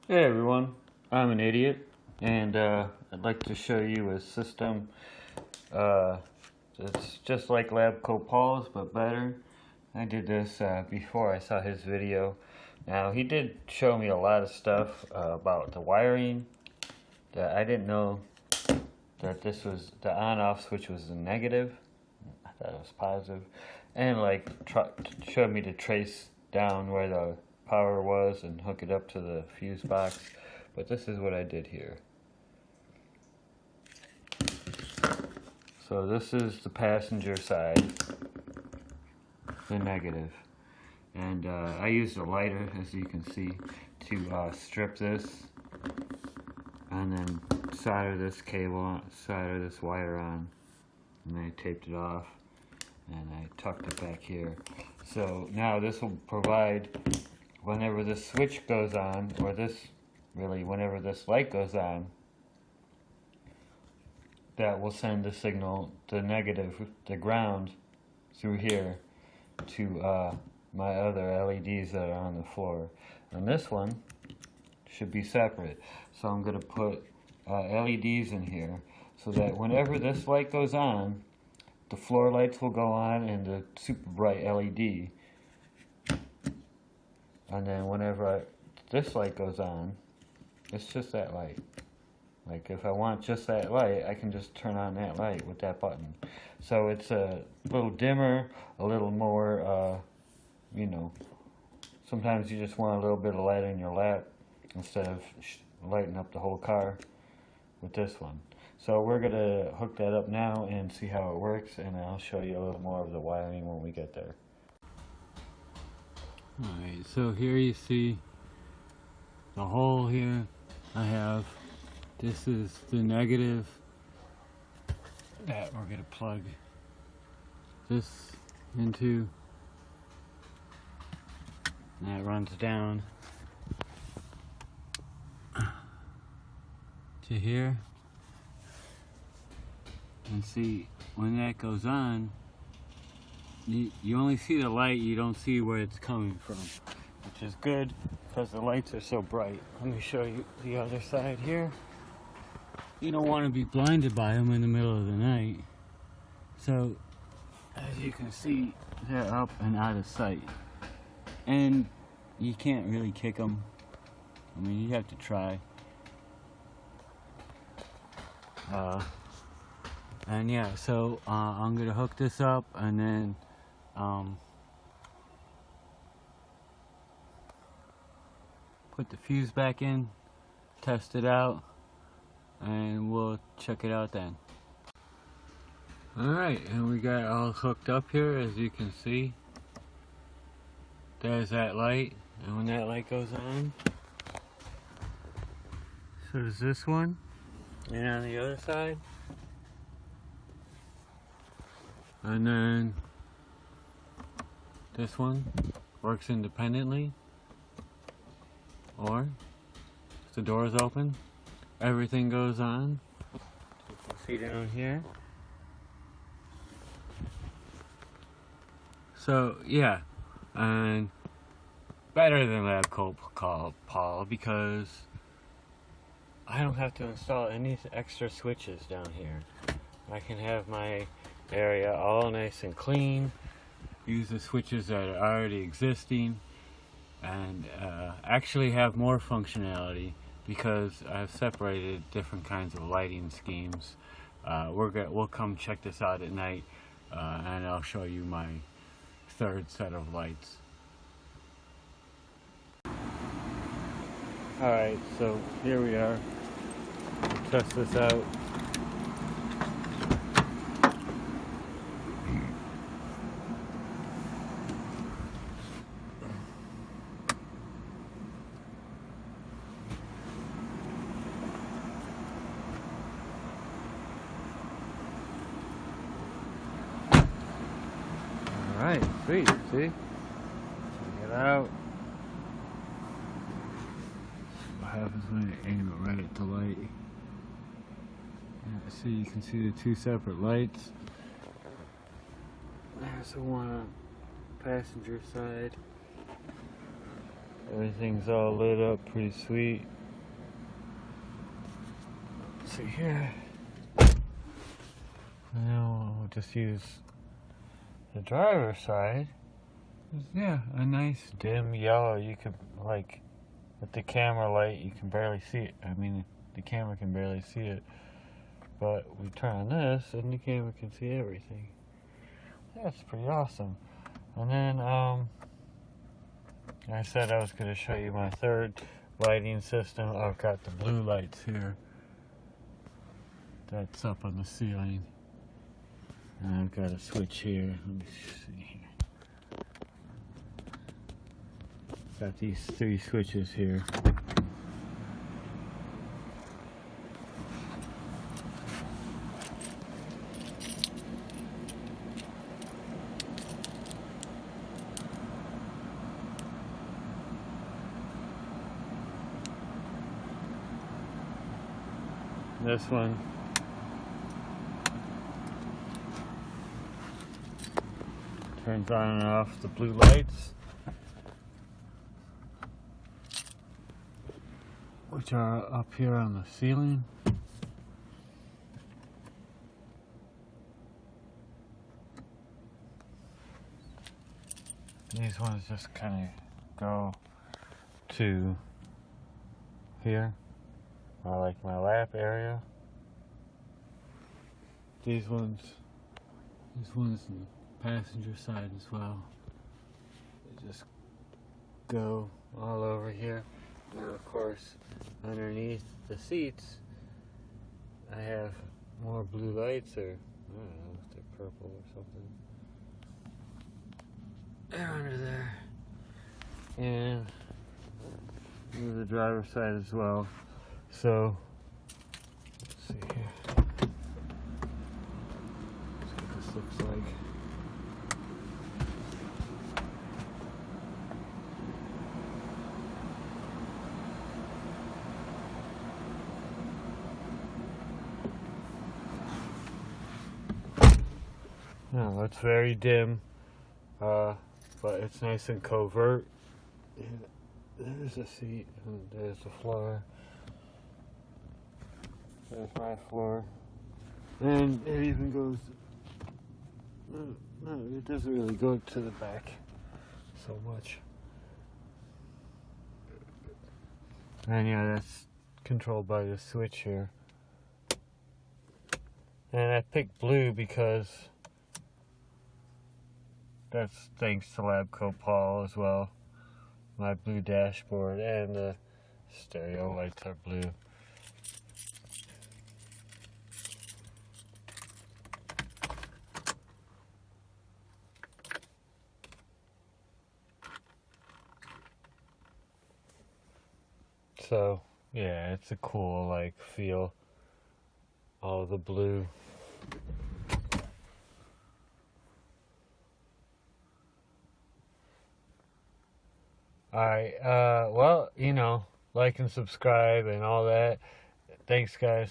Hey everyone, I'm an idiot, and I'd like to show you a system that's just like Lab Coat Paul's, but better. I did this before I saw his video. Now, he did show me a lot of stuff about the wiring that I didn't know that this was the on-off switch was the negative. I thought it was positive, and like showed me to trace down where the power was and hook it up to the fuse box. But this is what I did here. So this is the passenger side, the negative. And I used a lighter, as you can see, to strip this and then solder this cable on, solder this wire on, and I taped it off and I tucked it back here. So now this will provide, whenever this switch goes on, or whenever this light goes on, that will send the signal, the negative, the ground, through here to my other LEDs that are on the floor. And this one should be separate. So I'm going to put LEDs in here so that whenever this light goes on, the floor lights will go on and the super bright LED. And then whenever this light goes on, it's just that light. Like if I want just that light, I can just turn on that light with that button. So it's a little dimmer, a little more, sometimes you just want a little bit of light in your lap instead of lighting up the whole car with this one. So we're going to hook that up now and see how it works, and I'll show you a little more of the wiring when we get there. Alright, so here you see the hole here I have. This is the negative that we're going to plug this into, and that runs down to here. And see, when that goes on, you only see the light, you don't see where it's coming from, which is good because the lights are so bright. Let me show you the other side here. You don't want to be blinded by them in the middle of the night. So, as you can see, they're up and out of sight. And you can't really kick them. I mean, you have to try. And yeah, so I'm going to hook this up and then put the fuse back in, test it out, and we'll check it out then. Alright, and we got it all hooked up here, as you can see. There's that light, and when that light goes on, so does this one. And on the other side, and then this one works independently, or if the door is open, everything goes on. You can see down here. So yeah, and better than Lab Coat Paul because I don't have to install any extra switches down here. I can have my area all nice and clean, use the switches that are already existing, and actually have more functionality because I've separated different kinds of lighting schemes. We'll come check this out at night, and I'll show you my third set of lights. Alright, so here we are. We'll test this out. Alright, sweet, see? Check it out. What happens when I aim it right at the light? Yeah, see, you can see the two separate lights. There's the one on the passenger side. Everything's all lit up pretty sweet. see here. Now we'll just use the driver's side. Yeah, a nice dim yellow. You could, like, with the camera light, you can barely see it. I mean, the camera can barely see it. But we turn on this, and the camera can see everything. That's pretty awesome. And then, I said I was going to show you my third lighting system. I've got the blue lights here. That's up on the ceiling. And I've got a switch here. Let me see here. Got these 3 switches here. This one turns on and off the blue lights, which are up here on the ceiling. These ones just kind of go to here. I like my lap area. These ones on the passenger side as well. They just go all over here. And of course, underneath the seats, I have more blue lights, or I don't know if they're purple or something. They're under there. And the driver's side as well. So, let's see here. That's what this looks like. No, it's very dim, but it's nice and covert. And there's a seat, and there's the floor. There's my floor. And it even goes, no, it doesn't really go to the back so much. And yeah, that's controlled by the switch here. And I picked blue because that's thanks to Lab Coat Paul as well. My blue dashboard and the stereo lights are blue. So, yeah, it's a cool, like, feel. All the blue. Alright, well, like and subscribe and all that. Thanks, guys.